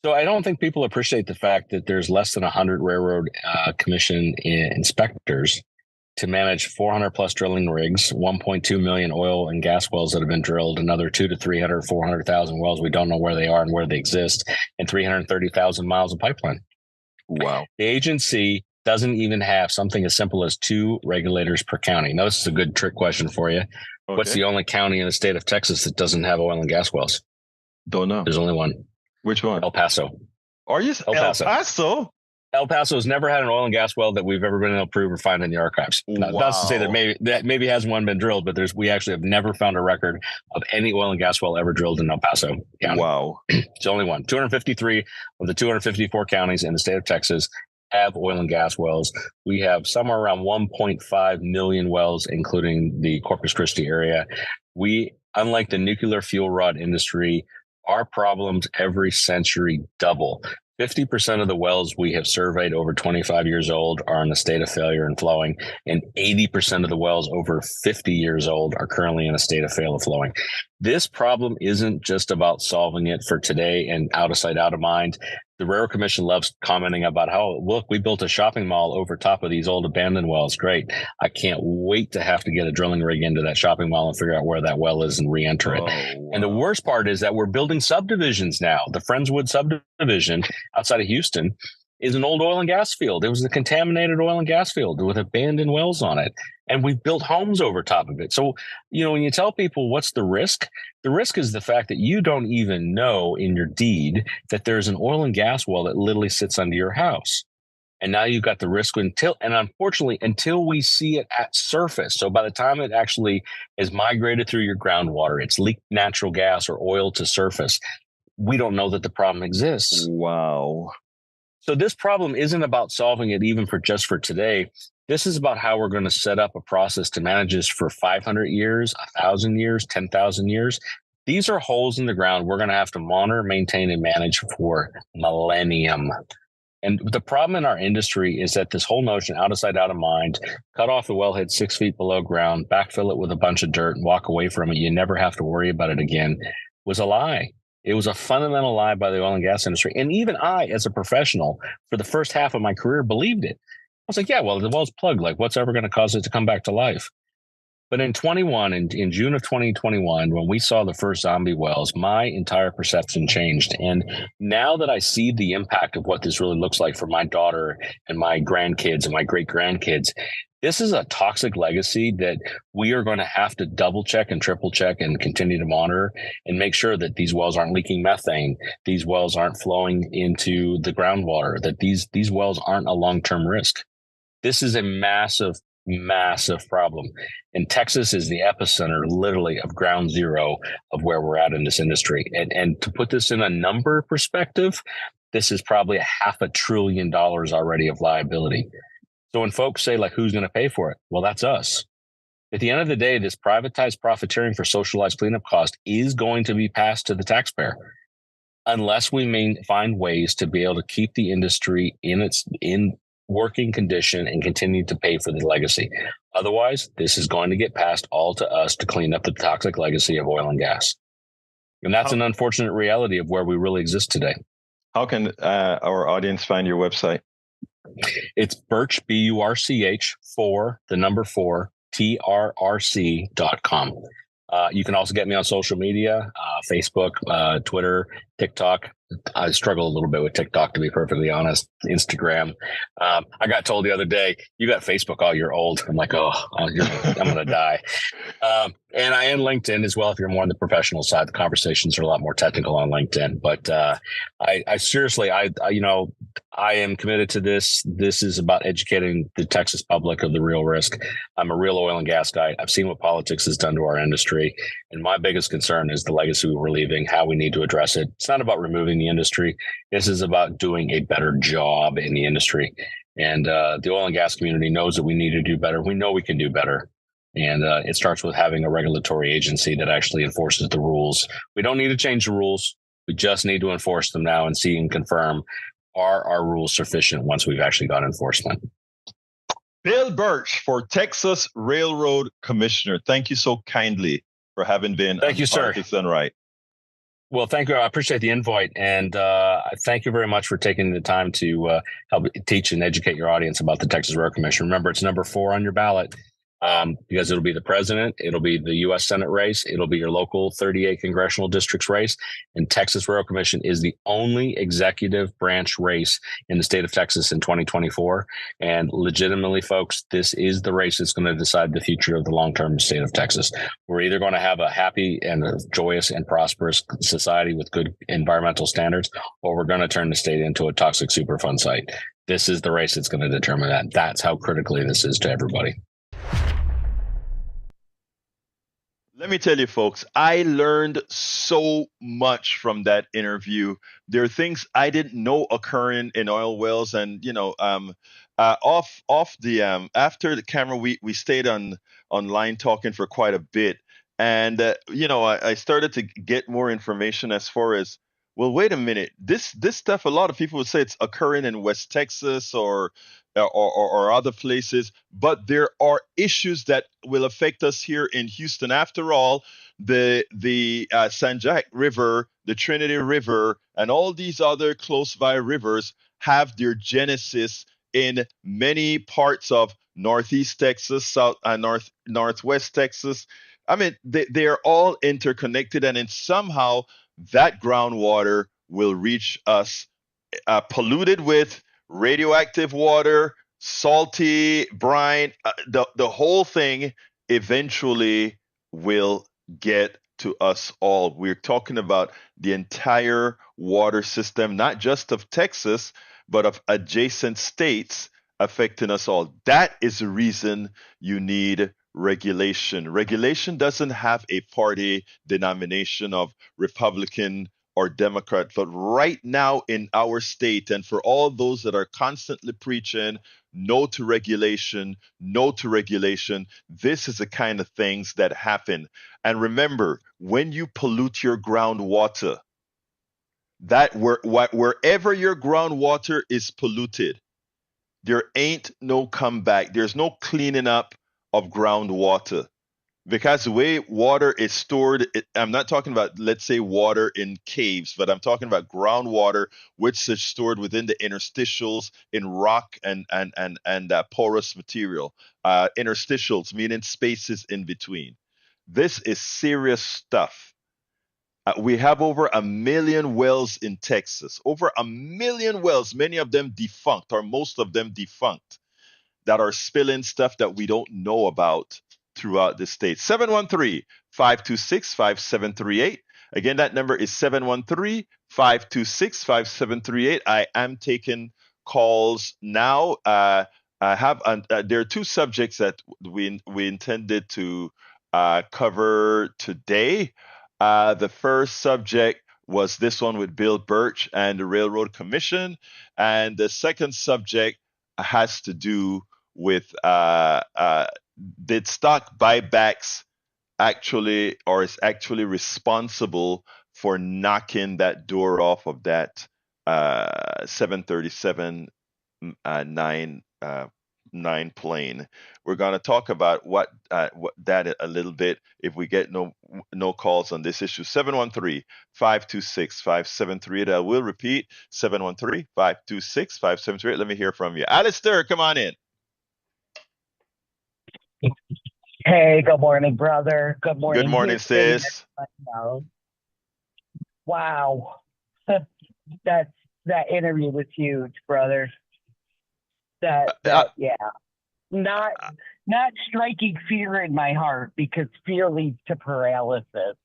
So I don't think people appreciate the fact that there's less than 100 Railroad Commission inspectors to manage 400 plus drilling rigs, 1.2 million oil and gas wells that have been drilled, another 200 to 300, 400,000 wells. We don't know where they are and where they exist, and 330,000 miles of pipeline. Wow. The agency doesn't even have something as simple as 2 regulators per county. Now, this is a good trick question for you. Okay. What's the only county in the state of Texas that doesn't have oil and gas wells? Don't know. There's only one. Which one? El Paso. Are you El Paso? El Paso has never had an oil and gas well that we've ever been able to prove or find in the archives. Wow. That's to say that maybe has one been drilled, but we actually have never found a record of any oil and gas well ever drilled in El Paso County. Wow. It's the only one. 253 of the 254 counties in the state of Texas have oil and gas wells. We have somewhere around 1.5 million wells, including the Corpus Christi area. We, unlike the nuclear fuel rod industry, our problems every century double. 50% of the wells we have surveyed over 25 years old are in a state of failure and flowing, and 80% of the wells over 50 years old are currently in a state of fail and flowing. This problem isn't just about solving it for today and out of sight, out of mind. The Railroad Commission loves commenting about how, look, we built a shopping mall over top of these old abandoned wells. Great. I can't wait to have to get a drilling rig into that shopping mall and figure out where that well is and re-enter it. Wow. And the worst part is that we're building subdivisions now. The Friendswood subdivision outside of Houston is an old oil and gas field. It was a contaminated oil and gas field with abandoned wells on it. And we've built homes over top of it. So, when you tell people what's the risk is the fact that you don't even know in your deed that there's an oil and gas well that literally sits under your house. And now you've got the risk unfortunately, until we see it at surface. So by the time it actually has migrated through your groundwater, it's leaked natural gas or oil to surface, we don't know that the problem exists. Wow. So this problem isn't about solving it even just for today. This is about how we're going to set up a process to manage this for 500 years, 1,000 years, 10,000 years. These are holes in the ground we're going to have to monitor, maintain, and manage for millennium. And the problem in our industry is that this whole notion, out of sight, out of mind, cut off the wellhead 6 feet below ground, backfill it with a bunch of dirt and walk away from it, you never have to worry about it again, was a lie. It was a fundamental lie by the oil and gas industry. And even I, as a professional, for the first half of my career, believed it. I was like, yeah, well, the well's plugged. Like, what's ever going to cause it to come back to life? But in June of 2021, when we saw the first zombie wells, my entire perception changed. And now that I see the impact of what this really looks like for my daughter and my grandkids and my great grandkids, this is a toxic legacy that we are going to have to double check and triple check and continue to monitor and make sure that these wells aren't leaking methane. These wells aren't flowing into the groundwater, that these wells aren't a long-term risk. This is a massive problem. And Texas is the epicenter, literally, of ground zero of where we're at in this industry. And to put this in a number perspective, this is probably $500 billion already of liability. So when folks say, like, who's going to pay for it? Well, that's us. At the end of the day, this privatized profiteering for socialized cleanup cost is going to be passed to the taxpayer unless we find ways to be able to keep the industry in working condition and continue to pay for the legacy. Otherwise, this is going to get passed all to us to clean up the toxic legacy of oil and gas. And that's an unfortunate reality of where we really exist today. How can our audience find your website? It's Burch, BURCH, 4 TRRC.com. You can also get me on social media, Facebook, Twitter, TikTok. I struggle a little bit with TikTok, to be perfectly honest. Instagram. I got told the other day, you got Facebook, oh, you're old. I'm like, I'm going to die. And I am LinkedIn as well. If you're more on the professional side, the conversations are a lot more technical on LinkedIn. But I seriously, I am committed to this. This is about educating the Texas public of the real risk. I'm a real oil and gas guy. I've seen what politics has done to our industry. And my biggest concern is the legacy we're leaving, how we need to address it. It's not about removing the industry. This is about doing a better job in the industry. And the oil and gas community knows that we need to do better. We know we can do better. And it starts with having a regulatory agency that actually enforces the rules. We don't need to change the rules. We just need to enforce them now and see and confirm Are our rules sufficient once we've actually got enforcement? Bill Burch for Texas Railroad Commissioner. Thank you so kindly for having been Thank on you, sir. Politics Done Right. Well, thank you. I appreciate the invite, and thank you very much for taking the time to help teach and educate your audience about the Texas Railroad Commission. Remember, it's number 4 on your ballot because it'll be the president, it'll be the U.S. Senate race, it'll be your local 38 congressional districts race, and Texas Railroad Commission is the only executive branch race in the state of Texas in 2024. And legitimately, folks, this is the race that's going to decide the future of the long-term state of Texas. We're either going to have a happy and a joyous and prosperous society with good environmental standards, or we're going to turn the state into a toxic Superfund site. This is the race that's going to determine that. That's how critically this is to everybody. Let me tell you, folks, I learned so much from that interview. There are things I didn't know occurring in oil wells, and off the after the camera, we stayed online talking for quite a bit, and I started to get more information as far as, well, wait a minute, this stuff. A lot of people would say it's occurring in West Texas or other places, but there are issues that will affect us here in Houston. After all, the San Jac River, the Trinity River, and all these other close by rivers have their genesis in many parts of Northeast Texas, Northwest Texas. I mean, they are all interconnected, and then somehow that groundwater will reach us polluted with radioactive water, salty brine. The whole thing eventually will get to us all. We're talking about the entire water system, not just of Texas, but of adjacent states affecting us all. That is the reason you need regulation. Regulation doesn't have a party denomination of Republican or Democrat, but right now in our state, and for all those that are constantly preaching no to regulation, no to regulation, this is the kind of things that happen. And remember, when you pollute your groundwater, wherever your groundwater is polluted, there ain't no comeback. There's no cleaning up of groundwater. Because the way water is stored, I'm not talking about, let's say, water in caves, but I'm talking about groundwater, which is stored within the interstitials in rock and porous material. Interstitials meaning spaces in between. This is serious stuff. We have over 1 million wells in Texas, over 1 million wells, many of them defunct, or most of them defunct, that are spilling stuff that we don't know about throughout the state. 713-526-5738. Again, that number is 713-526-5738. I am taking calls now. There are 2 subjects that we intended to cover today. The first subject was this one with Bill Burch and the Railroad Commission, and the second subject has to do with did stock buybacks actually, or is actually responsible for knocking that door off of that 737 9 plane. We're going to talk about what that a little bit if we get no calls on this issue. 713-526-5738. I will repeat, 713-526-5738. Let me hear from you. Alistair, come on in. Hey, good morning, brother. Good morning. Good morning, sis. Wow. That interview was huge, brother. Yeah. Not striking fear in my heart, because fear leads to paralysis.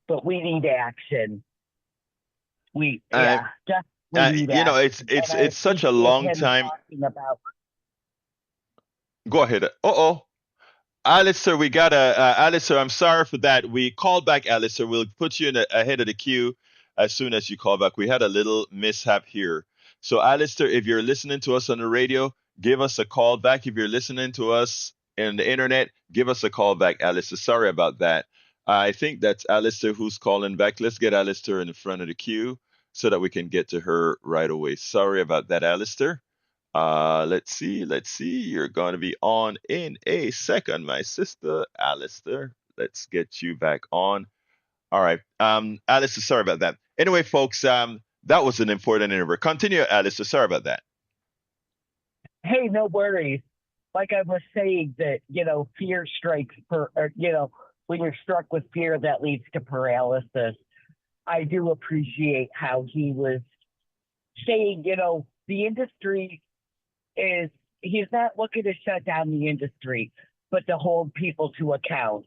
But we need action. Definitely need action. It's such a long time. Go ahead. Alistair, we got Alistair, I'm sorry for that. We called back Alistair. We'll put you ahead of the queue as soon as you call back. We had a little mishap here. So, Alistair, if you're listening to us on the radio, give us a call back. If you're listening to us on the internet, give us a call back, Alistair. Sorry about that. I think that's Alistair who's calling back. Let's get Alistair in the front of the queue so that we can get to her right away. Sorry about that, Alistair. Let's see. You're going to be on in a second, my sister, Alistair. Let's get you back on. All right. Alistair, sorry about that. Anyway, folks, that was an important interview. Continue, Alistair. Sorry about that. Hey, no worries. Like I was saying, that fear strikes when you're struck with fear, that leads to paralysis. I do appreciate how he was saying, the industry he's not looking to shut down the industry, but to hold people to account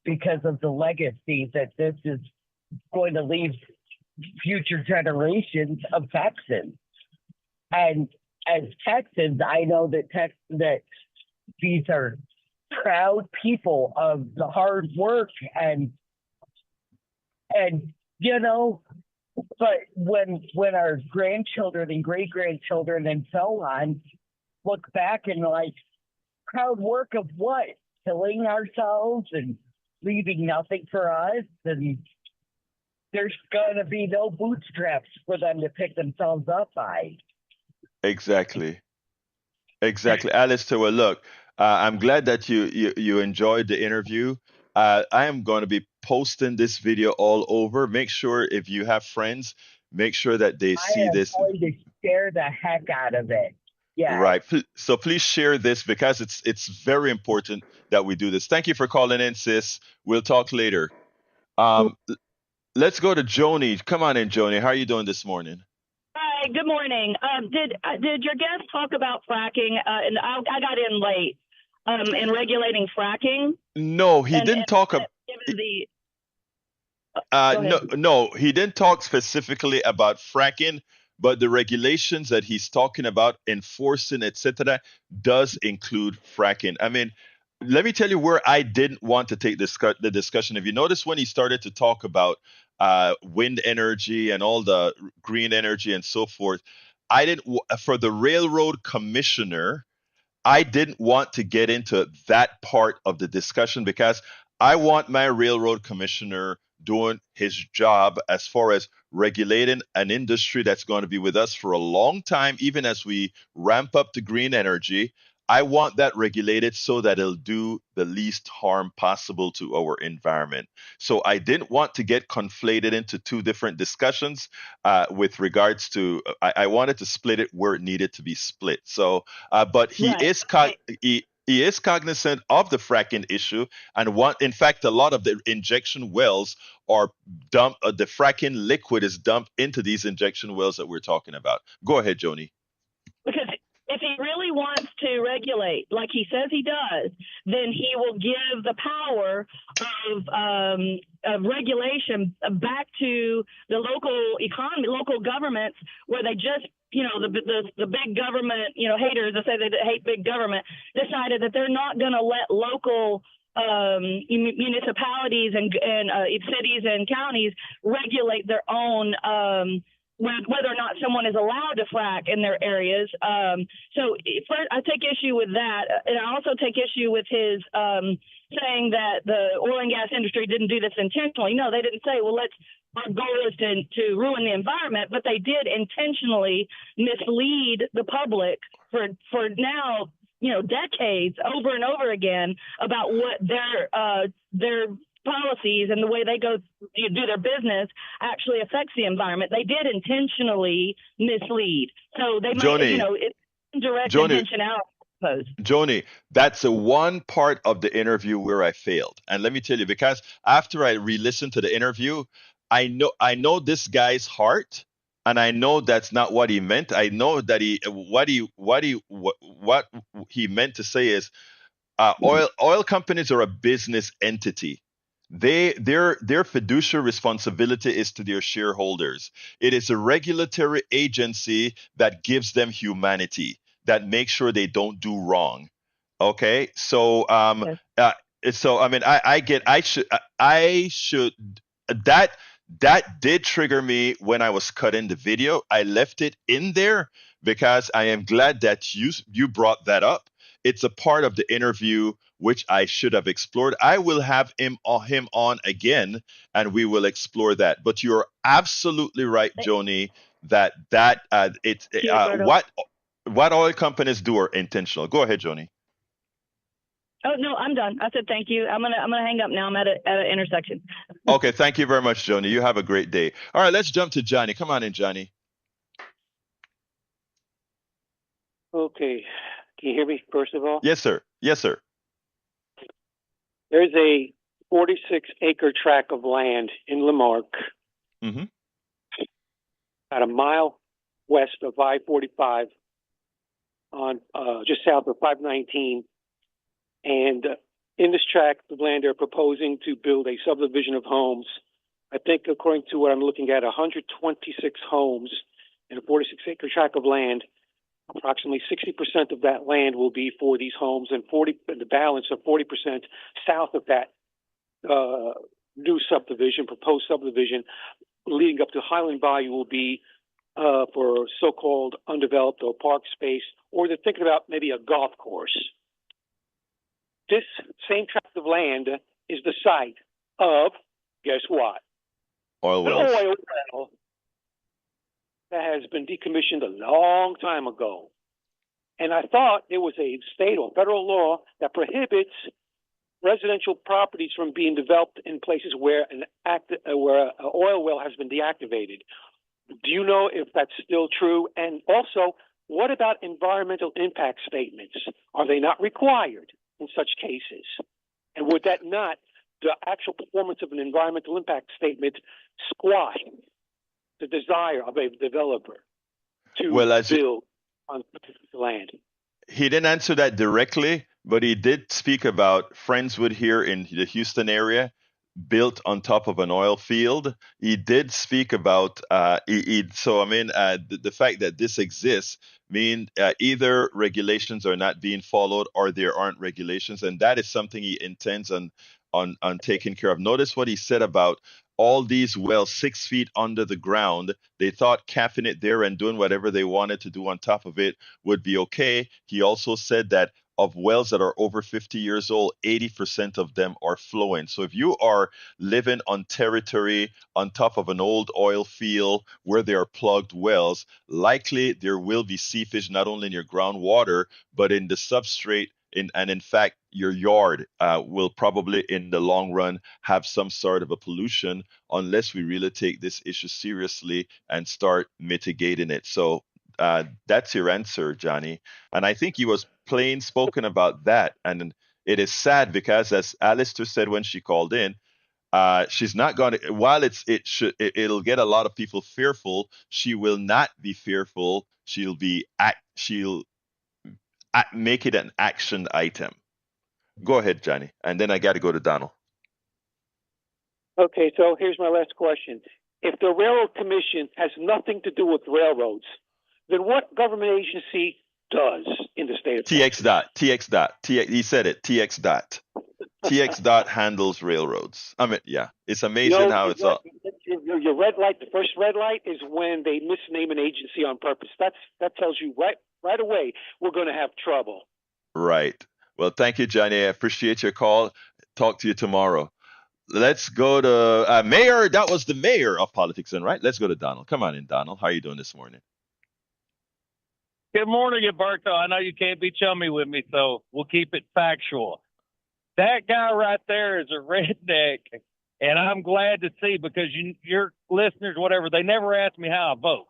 because of the legacy that this is going to leave future generations of Texans. And as Texans, I know that these are proud people of the hard work and but when our grandchildren and great grandchildren and so on look back and like, proud work of what? Killing ourselves and leaving nothing for us, and there's gonna be no bootstraps for them to pick themselves up by. Exactly. Alistair, well, look, I'm glad that you enjoyed the interview. I am going to be posting this video all over. Make sure if you have friends, make sure that they see this. I am going to share the heck out of it. Yeah. Right. So please share this because it's very important that we do this. Thank you for calling in, sis. We'll talk later. Let's go to Joni. Come on in, Joni. How are you doing this morning? Hi, good morning. Did your guest talk about fracking? And I got in late. In regulating fracking. No, he didn't talk about. No, he didn't talk specifically about fracking, but the regulations that he's talking about enforcing, etc., does include fracking. I mean, let me tell you where I didn't want to take the discussion. If you notice when he started to talk about wind energy and all the green energy and so forth, I didn't for the railroad commissioner. I didn't want to get into that part of the discussion because I want my railroad commissioner doing his job as far as regulating an industry that's going to be with us for a long time, even as we ramp up to green energy. I want that regulated so that it'll do the least harm possible to our environment. So I didn't want to get conflated into two different discussions with regards to, I wanted to split it where it needed to be split. So, but he is he is cognizant of the fracking issue and in fact, a lot of the injection wells are dumped, the fracking liquid is dumped into these injection wells that we're talking about. Go ahead, Joni. Because if he really wants to regulate, like he says he does, then he will give the power of regulation back to the local economy, local governments, where they just, the big government, haters that say they hate big government, decided that they're not going to let local municipalities and cities and counties regulate their own whether or not someone is allowed to frack in their areas. So first, I take issue with that. And I also take issue with his saying that the oil and gas industry didn't do this intentionally. No, they didn't say, well, our goal is to ruin the environment, but they did intentionally mislead the public for now, decades over and over again about what their policies and the way they do their business actually affects the environment. They did intentionally mislead. So they might, it's indirect intentionality. Joni, that's the one part of the interview where I failed. And let me tell you, because after I re-listened to the interview, I know this guy's heart, and I know that's not what he meant. I know that what he meant to say is oil companies are a business entity. Their fiduciary responsibility is to their shareholders. It is a regulatory agency that gives them humanity, that makes sure they don't do wrong. Okay, so so I mean, I should that did trigger me when I was cutting the video. I left it in there because I am glad that you brought that up. it's a part of the interview which I should have explored. I will have him on again, and we will explore that. But you're absolutely right, Joni, that it's what oil companies do are intentional. Go ahead, Joni. Oh no, I'm done. I said thank you. I'm gonna hang up now. I'm at an intersection. Okay, thank you very much, Joni. You have a great day. All right, let's jump to Johnny. Come on in, Johnny. Okay. Can you hear me, first of all? Yes, sir. Yes, sir. There's a 46-acre tract of land in Lamarck, Mm-hmm. about a mile west of I-45, on just south of 519. And in this tract of land, they're proposing to build a subdivision of homes. I think, according to what I'm looking at, 126 homes in a 46-acre tract of land. Approximately 60% of that land will be for these homes, and the balance of 40% south of that new subdivision, proposed subdivision, leading up to Highland Bayou, will be for so-called undeveloped or park space, or they're thinking about maybe a golf course. This same tract of land is the site of, guess what? Oil An wells. oil well that has been decommissioned a long time ago. And I thought there was a state or federal law that prohibits residential properties from being developed in places where an oil well has been deactivated. Do you know if that's still true? And also, what about environmental impact statements? Are they not required in such cases? And would that not, the actual performance of an environmental impact statement, squash the desire of a developer to build on land? He didn't answer that directly, but he did speak about Friendswood here in the Houston area, built on top of an oil field. He did speak about the fact that this exists mean either regulations are not being followed or there aren't regulations, and that is something he intends on taking care of. Notice what he said about all these wells 6 feet under the ground. They thought capping it there and doing whatever they wanted to do on top of it would be okay. He also said that of wells that are over 50 years old, 80% of them are flowing. So if you are living on territory on top of an old oil field where there are plugged wells, likely there will be sea fish not only in your groundwater, but in the substrate. In fact, your yard will probably in the long run have some sort of a pollution unless we really take this issue seriously and start mitigating it. So that's your answer, Johnny. And I think he was plain spoken about that. And it is sad because, as Alistair said when she called in, she's not going to. While it'll get a lot of people fearful. She will not be fearful. She'll make it an action item. Go ahead, Johnny, and then I got to go to Donald. Okay, so here's my last question. If the Railroad Commission has nothing to do with railroads, then what government agency does in the state of Texas? He said it. TX dot. TX dot handles railroads. I mean, yeah, it's amazing how it's all. Your red light, the first red light, is when they misname an agency on purpose. That tells you right away we're going to have trouble. Right. Well, thank you, Johnny. I appreciate your call. Talk to you tomorrow. Let's go to Mayor. That was the mayor of Politics, right? Let's go to Donald. Come on in, Donald. How are you doing this morning? Good morning, Alberto. I know you can't be chummy with me, so we'll keep it factual. That guy right there is a redneck, and I'm glad to see, because your listeners, whatever, they never ask me how I vote.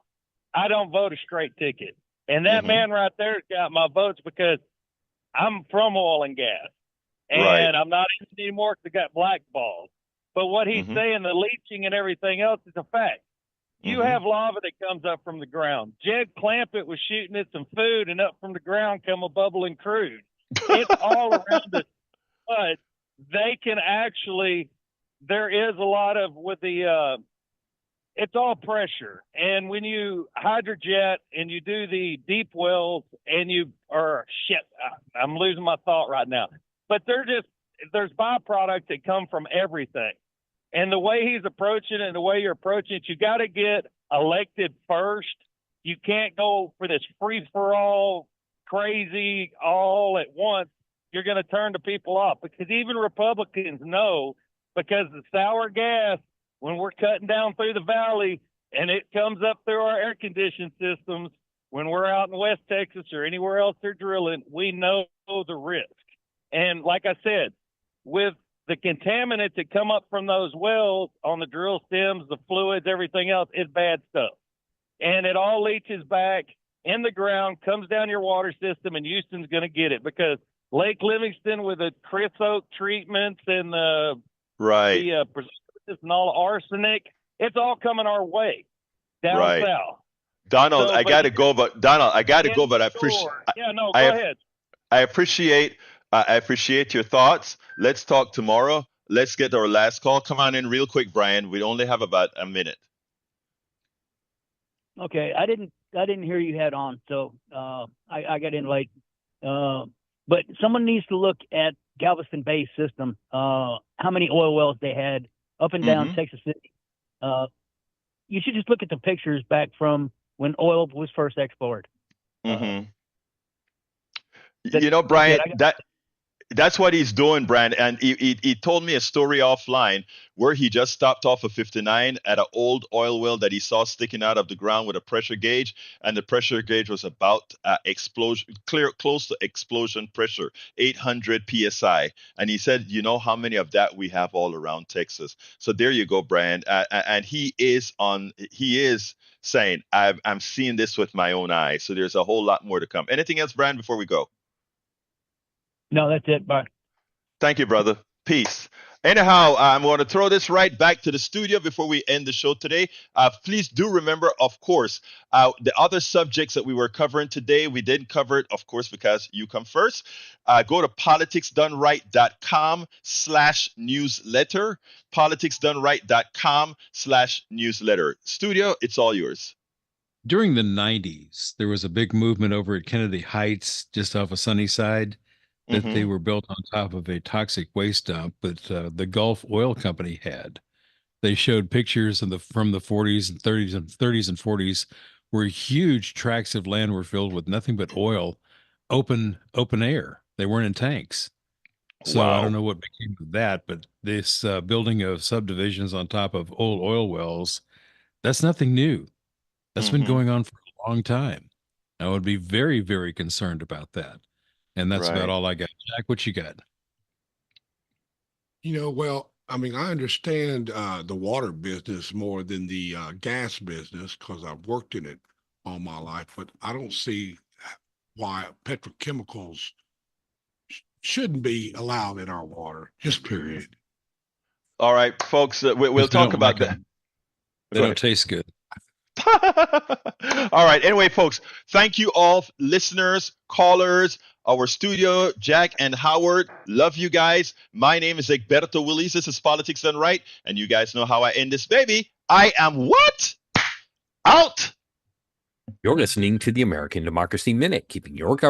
I don't vote a straight ticket. And that man right there's got my votes because I'm from oil and gas. And right. I'm not in it anymore because I got blackballed. But what he's saying, the leaching and everything else, is a fact. You have lava that comes up from the ground. Jed Clampett was shooting at some food, and up from the ground come a bubbling crude. It's all around us. But they can actually, there is a lot of, with the, it's all pressure. And when you hydrojet and you do the deep wells and I'm losing my thought right now. But there's byproducts that come from everything. And the way he's approaching it and the way you're approaching it, you got to get elected first. You can't go for this free-for-all crazy all at once, you're going to turn the people off, because even Republicans know, because the sour gas, when we're cutting down through the valley and it comes up through our air conditioning systems, when we're out in West Texas or anywhere else they're drilling, we know the risk. And like I said, with the contaminants that come up from those wells on the drill stems, the fluids, everything else, it's bad stuff. And it all leaches back in the ground, comes down your water system, and Houston's going to get it, because Lake Livingston with the creosote treatments and the preservatives and all the arsenic, it's all coming our way down south. Donald, I got to go, but I appreciate. Yeah, no, go ahead. I appreciate your thoughts. Let's talk tomorrow. Let's get our last call. Come on in real quick, Brian. We only have about a minute. Okay, I didn't hear you had on, so I got in late. But someone needs to look at Galveston Bay system. How many oil wells they had up and down Texas City. You should just look at the pictures back from when oil was first explored. You know, Brian, that's what he's doing, Brian. And he told me a story offline where he just stopped off a 59 at an old oil well that he saw sticking out of the ground with a pressure gauge, and the pressure gauge was about close to explosion pressure, 800 psi. And he said, you know how many of that we have all around Texas. So there you go, Brian. And he is saying, I'm seeing this with my own eyes. So there's a whole lot more to come. Anything else, Brian, before we go? No, that's it. Bye. Thank you, brother. Peace. Anyhow, I'm going to throw this right back to the studio before we end the show today. Please do remember, of course, the other subjects that we were covering today. We didn't cover it, of course, because you come first. Go to politicsdoneright.com/newsletter. politicsdoneright.com/newsletter. Studio, it's all yours. During the 90s, there was a big movement over at Kennedy Heights, just off of Sunnyside, that they were built on top of a toxic waste dump that the Gulf Oil Company had. They showed pictures from the 40s and 30s and 40s where huge tracts of land were filled with nothing but oil, open air. They weren't in tanks. So I don't know what became of that, but this building of subdivisions on top of old oil wells, that's nothing new. That's been going on for a long time. I would be very, very concerned about that. And that's about all I got. Jack, what you got? Well, I mean, I understand the water business more than the gas business because I've worked in it all my life, but I don't see why petrochemicals shouldn't be allowed in our water, just period. All right, folks, we'll talk about that. They don't taste good. All right. Anyway, folks, thank you all, listeners, callers, our studio, Jack and Howard. Love you guys. My name is Egberto Willis. This is Politics Done Right. And you guys know how I end this baby. I am what? Out. You're listening to the American Democracy Minute, keeping your government